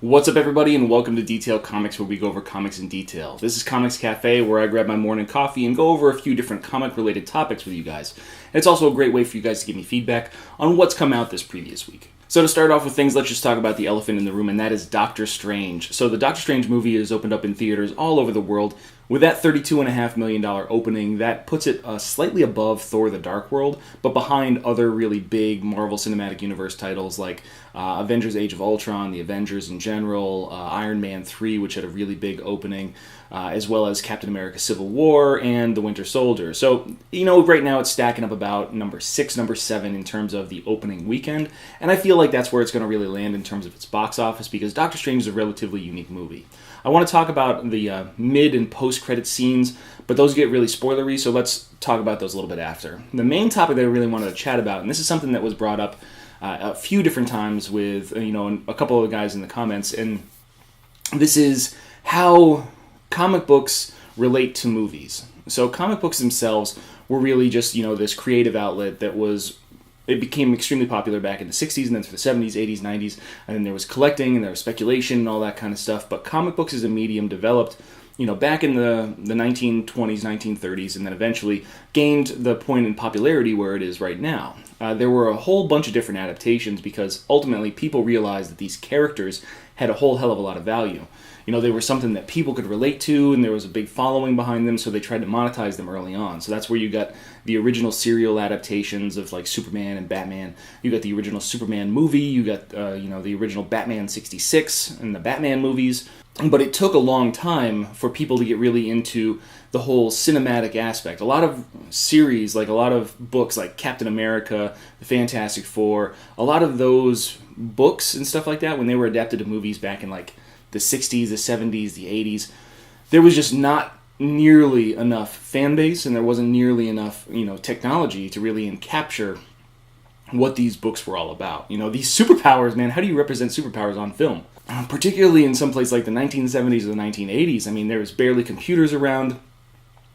What's up, everybody, and welcome to Detail Comics, where we go over comics in detail. This is Comics Cafe, where I grab my morning coffee and go over a few different comic-related topics with you guys. And it's also a great way for you guys to give me feedback on what's come out this previous week. So to start off with things, let's just talk about the elephant in the room, and that is Doctor Strange. So the Doctor Strange movie is opened up in theaters all over the world. With that $32.5 million opening, that puts it slightly above Thor the Dark World, but behind other really big Marvel Cinematic Universe titles like Avengers Age of Ultron, The Avengers in general, Iron Man 3, which had a really big opening, as well as Captain America Civil War and The Winter Soldier. So, right now it's stacking up about number 6, number 7 in terms of the opening weekend, and I feel like that's where it's going to really land in terms of its box office, because Doctor Strange is a relatively unique movie. I want to talk about the mid and post-credit scenes, but those get really spoilery, so let's talk about those a little bit after. The main topic that I really wanted to chat about, and this is something that was brought up a few different times with a couple of guys in the comments, and this is how comic books relate to movies. So comic books themselves were really just this creative outlet that it became extremely popular back in the 60s and then through the 70s, 80s, 90s, and then there was collecting and there was speculation and all that kind of stuff. But comic books as a medium developed, back in the 1920s, 1930s, and then eventually gained the point in popularity where it is right now. There were a whole bunch of different adaptations because ultimately people realized that these characters had a whole hell of a lot of value. They were something that people could relate to, and there was a big following behind them, so they tried to monetize them early on. So that's where you got the original serial adaptations of like Superman and Batman. You got the original Superman movie. You got the original Batman '66 and the Batman movies. But it took a long time for people to get really into the whole cinematic aspect. A lot of series, like a lot of books like Captain America, the Fantastic Four, a lot of those books and stuff like that, when they were adapted to movies back in like the 60s, the 70s, the 80s, there was just not nearly enough fan base, and there wasn't nearly enough, technology to really capture what these books were all about. These superpowers, man, how do you represent superpowers on film? Particularly in some place like the 1970s or the 1980s, there was barely computers around.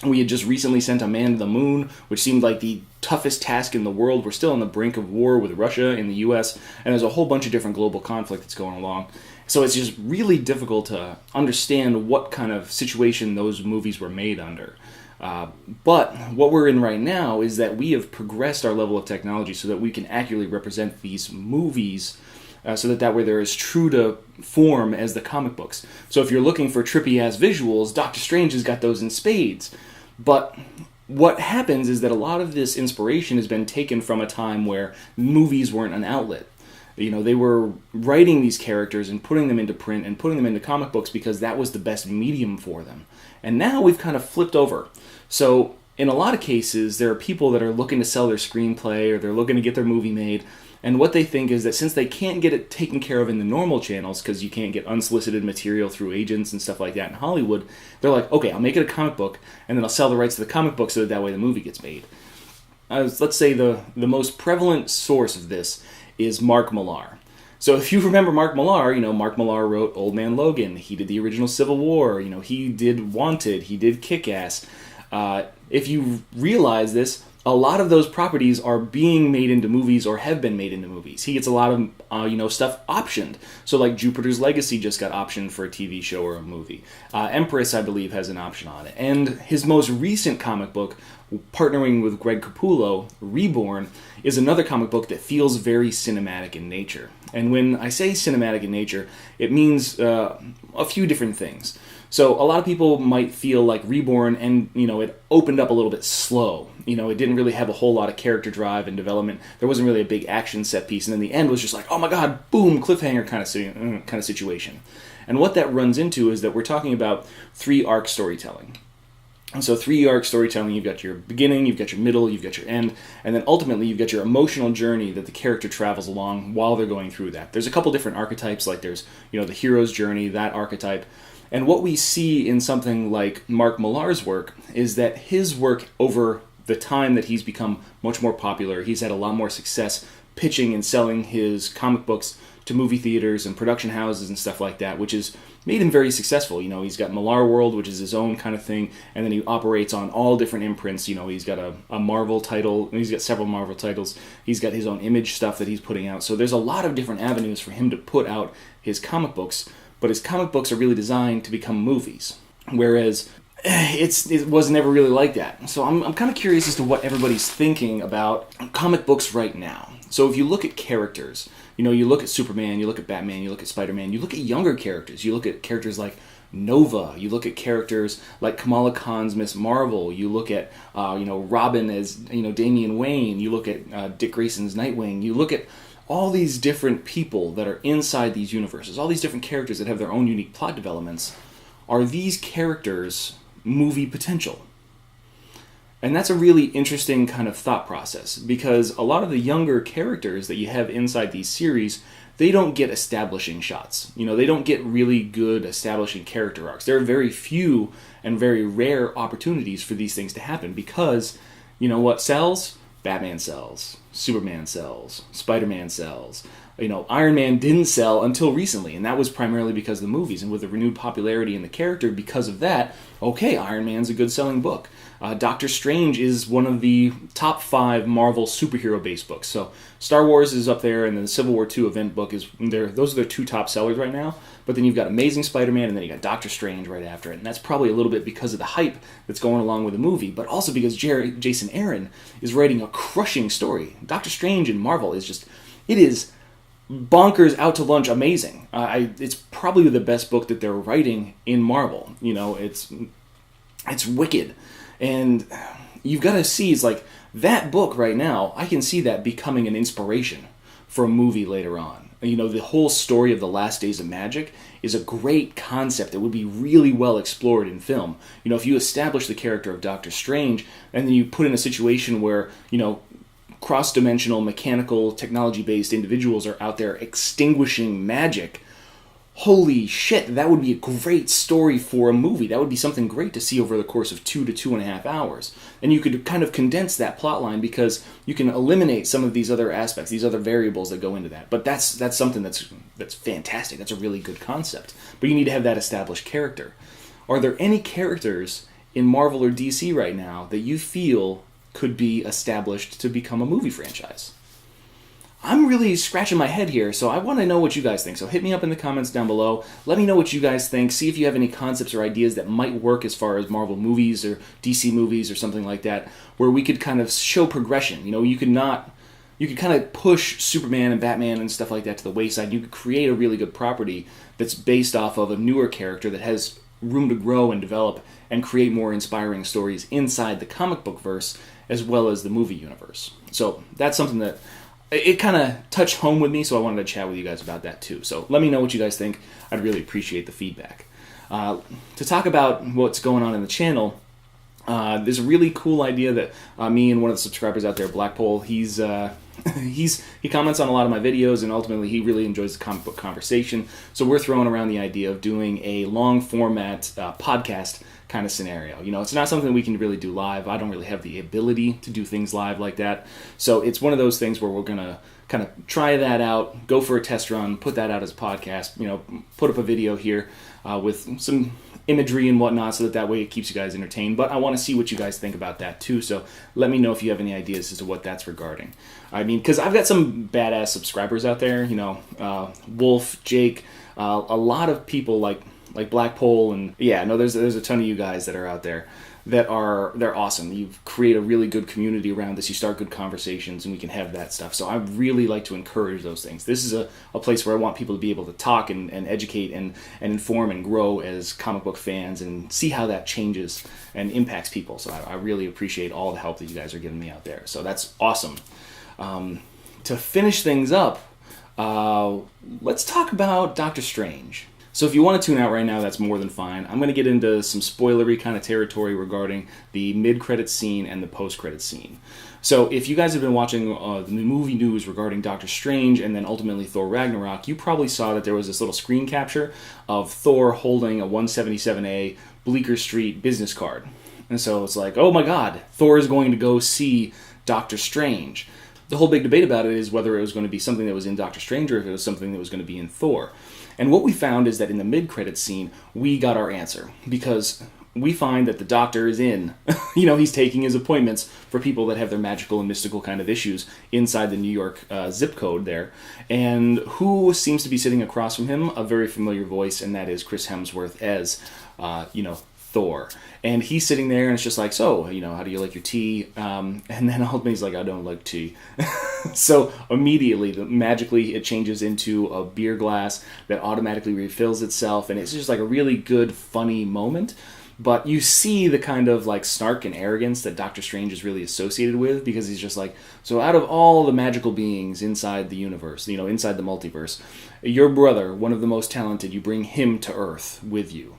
We had just recently sent a man to the moon, which seemed like the toughest task in the world. We're still on the brink of war with Russia and the US, and there's a whole bunch of different global conflict that's going along. So it's just really difficult to understand what kind of situation those movies were made under. But what we're in right now is that we have progressed our level of technology so that we can accurately represent these movies so that way they're as true to form as the comic books. So if you're looking for trippy-ass visuals, Doctor Strange has got those in spades. But what happens is that a lot of this inspiration has been taken from a time where movies weren't an outlet. They were writing these characters and putting them into print and putting them into comic books because that was the best medium for them. And now we've kind of flipped over. So in a lot of cases, there are people that are looking to sell their screenplay or they're looking to get their movie made. And what they think is that since they can't get it taken care of in the normal channels, because you can't get unsolicited material through agents and stuff like that in Hollywood, they're like, okay, I'll make it a comic book, and then I'll sell the rights to the comic book so that way the movie gets made. Let's say the most prevalent source of this is Mark Millar. So if you remember Mark Millar, Mark Millar wrote Old Man Logan. He did the original Civil War. He did Wanted. He did Kick-Ass. If you realize this, a lot of those properties are being made into movies or have been made into movies. He gets a lot of, stuff optioned. So like Jupiter's Legacy just got optioned for a TV show or a movie. Empress, I believe, has an option on it. And his most recent comic book, partnering with Greg Capullo, Reborn, is another comic book that feels very cinematic in nature. And when I say cinematic in nature, it means a few different things. So a lot of people might feel like Reborn, and it opened up a little bit slow. It didn't really have a whole lot of character drive and development. There wasn't really a big action set piece, and then the end was just like, oh my god, boom, cliffhanger kind of situation. And what that runs into is that we're talking about 3-arc storytelling. And so 3-arc storytelling, you've got your beginning, you've got your middle, you've got your end, and then ultimately you've got your emotional journey that the character travels along while they're going through that. There's a couple different archetypes, like there's the hero's journey, that archetype. And what we see in something like Mark Millar's work is that his work over the time that he's become much more popular, he's had a lot more success pitching and selling his comic books to movie theaters and production houses and stuff like that, which has made him very successful. He's got Millar World, which is his own kind of thing, and then he operates on all different imprints. He's got a Marvel title, and he's got several Marvel titles. He's got his own Image stuff that he's putting out. So there's a lot of different avenues for him to put out his comic books, but his comic books are really designed to become movies, whereas it was never really like that. So I'm kind of curious as to what everybody's thinking about comic books right now. So if you look at characters, you look at Superman, you look at Batman, you look at Spider-Man, you look at younger characters, you look at characters like Nova, you look at characters like Kamala Khan's Miss Marvel, you look at Robin as Damian Wayne, you look at Dick Grayson's Nightwing, you look at all these different people that are inside these universes, all these different characters that have their own unique plot developments. Are these characters movie potential? And that's a really interesting kind of thought process, because a lot of the younger characters that you have inside these series, they don't get establishing shots. They don't get really good establishing character arcs. There are very few and very rare opportunities for these things to happen, because what sells? Batman sells, Superman sells, Spider-Man sells. Iron Man didn't sell until recently, and that was primarily because of the movies. And with the renewed popularity in the character because of that, okay, Iron Man's a good selling book. Doctor Strange is one of the top 5 Marvel superhero-based books. So Star Wars is up there, and then the Civil War II event book is there. Those are their 2 top sellers right now. But then you've got Amazing Spider-Man, and then you got Doctor Strange right after it. And that's probably a little bit because of the hype that's going along with the movie, but also because Jason Aaron is writing a crushing story. Doctor Strange in Marvel is it is bonkers out to lunch amazing. It's probably the best book that they're writing in Marvel. It's wicked. And you've got to see, it's like that book right now, I can see that becoming an inspiration for a movie later on. The whole story of the Last Days of Magic is a great concept that would be really well explored in film. If you establish the character of Doctor Strange, and then you put in a situation where, cross-dimensional, mechanical, technology-based individuals are out there extinguishing magic, holy shit, that would be a great story for a movie. That would be something great to see over the course of 2 to 2.5 hours. And you could kind of condense that plot line, because you can eliminate some of these other aspects, these other variables that go into that. But that's something that's fantastic. That's a really good concept. But you need to have that established character. Are there any characters in Marvel or DC right now that you feel could be established to become a movie franchise? I'm really scratching my head here, so I want to know what you guys think. So hit me up in the comments down below. Let me know what you guys think. See if you have any concepts or ideas that might work as far as Marvel movies or DC movies or something like that, where we could kind of show progression. You could kind of push Superman and Batman and stuff like that to the wayside. You could create a really good property that's based off of a newer character that has room to grow and develop and create more inspiring stories inside the comic book verse as well as the movie universe. So that's something that it kind of touched home with me, so I wanted to chat with you guys about that too. So let me know what you guys think. I'd really appreciate the feedback. To talk about what's going on in the channel, there's a really cool idea that me and one of the subscribers out there, Blackpole, he comments on a lot of my videos, and ultimately he really enjoys the comic book conversation. So we're throwing around the idea of doing a long format podcast kind of scenario. It's not something we can really do live. I don't really have the ability to do things live like that. So it's one of those things where we're going to kind of try that out, go for a test run, put that out as a podcast, put up a video here with some imagery and whatnot, so that way it keeps you guys entertained. But I want to see what you guys think about that too, so let me know if you have any ideas as to what that's regarding. Because I've got some badass subscribers out there, Wolf, Jake, a lot of people like Blackpole, and there's a ton of you guys that are out there they're awesome. You create a really good community around this. You start good conversations, and we can have that stuff. So I really like to encourage those things. This is a place where I want people to be able to talk and educate and inform and grow as comic book fans, and see how that changes and impacts people. So I really appreciate all the help that you guys are giving me out there. So that's awesome. To finish things up, let's talk about Doctor Strange. So if you want to tune out right now, that's more than fine. I'm going to get into some spoilery kind of territory regarding the mid-credits scene and the post-credits scene. So if you guys have been watching the movie news regarding Doctor Strange and then ultimately Thor Ragnarok, you probably saw that there was this little screen capture of Thor holding a 177A Bleecker Street business card. And so it's like, oh my god, Thor is going to go see Doctor Strange. the whole big debate about it is whether it was going to be something that was in Doctor Strange or if it was something that was going to be in Thor. And what we found is that in the mid-credits scene, we got our answer. Because we find that the Doctor is in. He's taking his appointments for people that have their magical and mystical kind of issues inside the New York zip code there. And who seems to be sitting across from him? A very familiar voice, and that is Chris Hemsworth as, Thor. And he's sitting there, and it's just like, so, how do you like your tea? And then ultimately he's like, I don't like tea. So immediately, magically, it changes into a beer glass that automatically refills itself, and it's just like a really good, funny moment. But you see the kind of like snark and arrogance that Doctor Strange is really associated with, because he's just like, so out of all the magical beings inside the universe, inside the multiverse, your brother, one of the most talented, you bring him to Earth with you.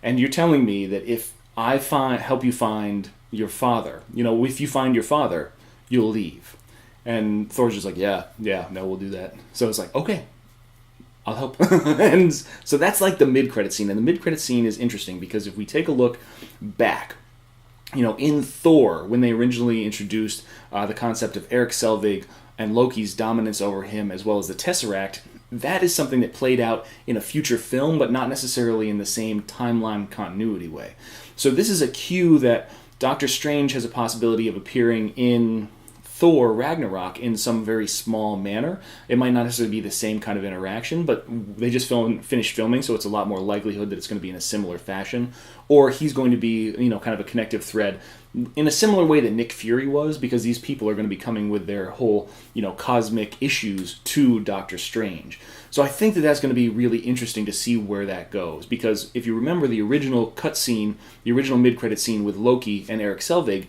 And you're telling me that if I help you find your father, if you find your father, you'll leave. And Thor's just like, yeah, no, we'll do that. So it's like, okay, I'll help. And so that's like the mid-credit scene. And the mid-credit scene is interesting because if we take a look back, in Thor, when they originally introduced the concept of Eric Selvig and Loki's dominance over him, as well as the Tesseract, that is something that played out in a future film, but not necessarily in the same timeline continuity way. So this is a cue that Doctor Strange has a possibility of appearing in Thor Ragnarok in some very small manner. It might not necessarily be the same kind of interaction, but they just finished filming, so it's a lot more likelihood that it's going to be in a similar fashion. Or he's going to be, kind of a connective thread in a similar way that Nick Fury was, because these people are going to be coming with their whole, cosmic issues to Doctor Strange. So I think that that's going to be really interesting to see where that goes, because if you remember the original cutscene, the original mid-credit scene with Loki and Eric Selvig,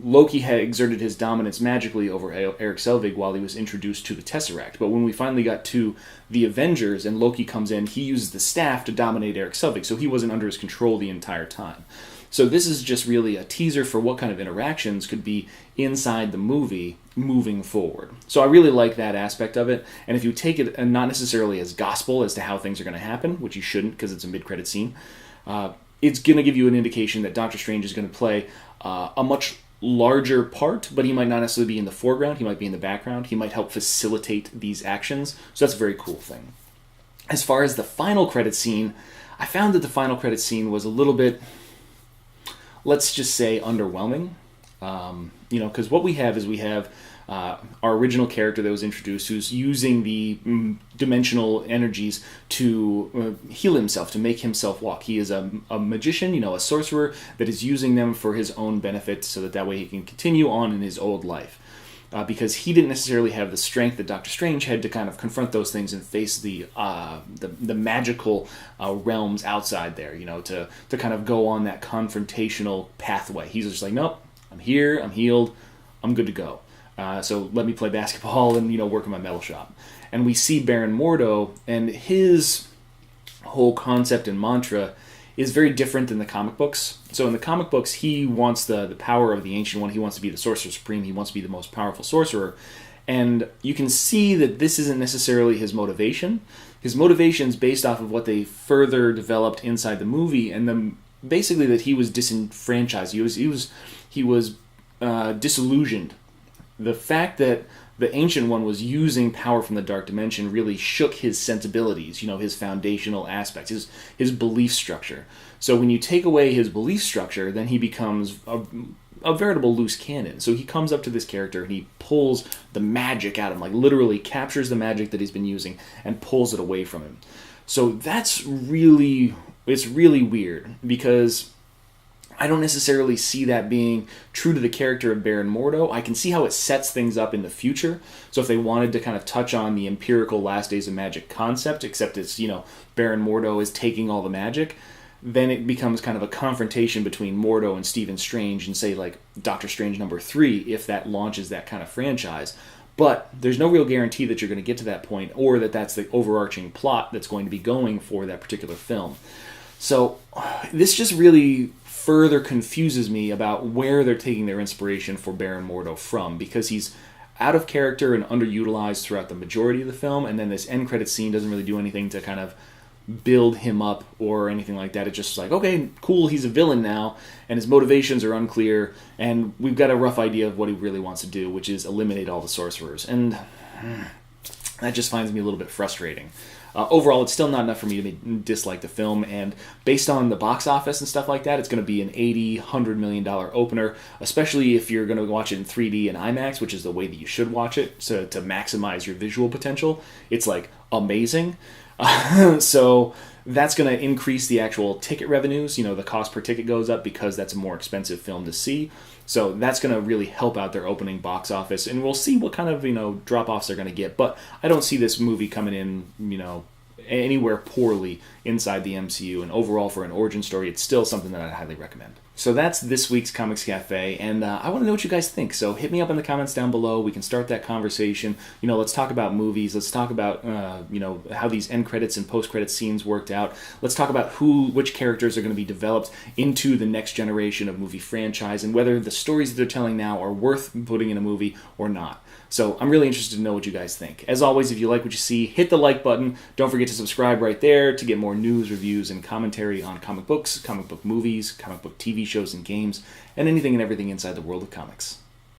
Loki had exerted his dominance magically over Eric Selvig while he was introduced to the Tesseract. But when we finally got to the Avengers and Loki comes in, he uses the staff to dominate Eric Selvig, so he wasn't under his control the entire time. So this is just really a teaser for what kind of interactions could be inside the movie moving forward. So I really like that aspect of it. And if you take it not necessarily as gospel as to how things are going to happen, which you shouldn't because it's a mid-credit scene, it's going to give you an indication that Doctor Strange is going to play a much larger part, but he might not necessarily be in the foreground. He might be in the background. He might help facilitate these actions. So that's a very cool thing. As far as the final credit scene, I found that the final credit scene was a little bit, let's just say, underwhelming. Because what we have is our original character that was introduced, who's using the dimensional energies to heal himself, to make himself walk. He is a magician, a sorcerer that is using them for his own benefit, so that way he can continue on in his old life. Because he didn't necessarily have the strength that Doctor Strange had to kind of confront those things and face the magical realms outside there, to kind of go on that confrontational pathway. He's just like, nope, I'm here, I'm healed, I'm good to go. So let me play basketball and, work in my metal shop. And we see Baron Mordo, and his whole concept and mantra is very different than the comic books. So in the comic books, he wants the power of the Ancient One. He wants to be the Sorcerer Supreme. He wants to be the most powerful sorcerer. And you can see that this isn't necessarily his motivation. His motivation is based off of what they further developed inside the movie, and then basically that he was disenfranchised. He was disillusioned. The fact that the Ancient One was using power from the Dark Dimension really shook his sensibilities, his foundational aspects, his belief structure. So when you take away his belief structure, then he becomes a veritable loose cannon. So he comes up to this character and he pulls the magic out of him, like literally captures the magic that he's been using and pulls it away from him. So it's really weird, because I don't necessarily see that being true to the character of Baron Mordo. I can see how it sets things up in the future. So if they wanted to kind of touch on the empirical Last Days of Magic concept, except it's, Baron Mordo is taking all the magic, then it becomes kind of a confrontation between Mordo and Stephen Strange, and say like Doctor Strange number 3, if that launches that kind of franchise. But there's no real guarantee that you're going to get to that point, or that that's the overarching plot that's going to be going for that particular film. So this just really further confuses me about where they're taking their inspiration for Baron Mordo from, because he's out of character and underutilized throughout the majority of the film, and then this end credit scene doesn't really do anything to kind of build him up or anything like that. It's just like, okay, cool, he's a villain now, and his motivations are unclear, and we've got a rough idea of what he really wants to do, which is eliminate all the sorcerers. And that just finds me a little bit frustrating. Overall, it's still not enough for me to dislike the film, and based on the box office and stuff like that, it's going to be an $80-100 million opener, especially if you're going to watch it in 3D and IMAX, which is the way that you should watch it, so to maximize your visual potential. It's like amazing. So that's going to increase the actual ticket revenues. The cost per ticket goes up because that's a more expensive film to see. So that's going to really help out their opening box office, and we'll see what kind of, drop-offs they're going to get. But I don't see this movie coming in, anywhere poorly inside the MCU, and overall for an origin story, it's still something that I'd highly recommend. So that's this week's Comics Cafe, and I want to know what you guys think. So hit me up in the comments down below. We can start that conversation. Let's talk about movies. Let's talk about, how these end credits and post-credit scenes worked out. Let's talk about which characters are going to be developed into the next generation of movie franchise, and whether the stories that they're telling now are worth putting in a movie or not. So I'm really interested to know what you guys think. As always, if you like what you see, hit the like button. Don't forget to subscribe right there to get more news, reviews, and commentary on comic books, comic book movies, comic book TV shows and games, and anything and everything inside the world of comics.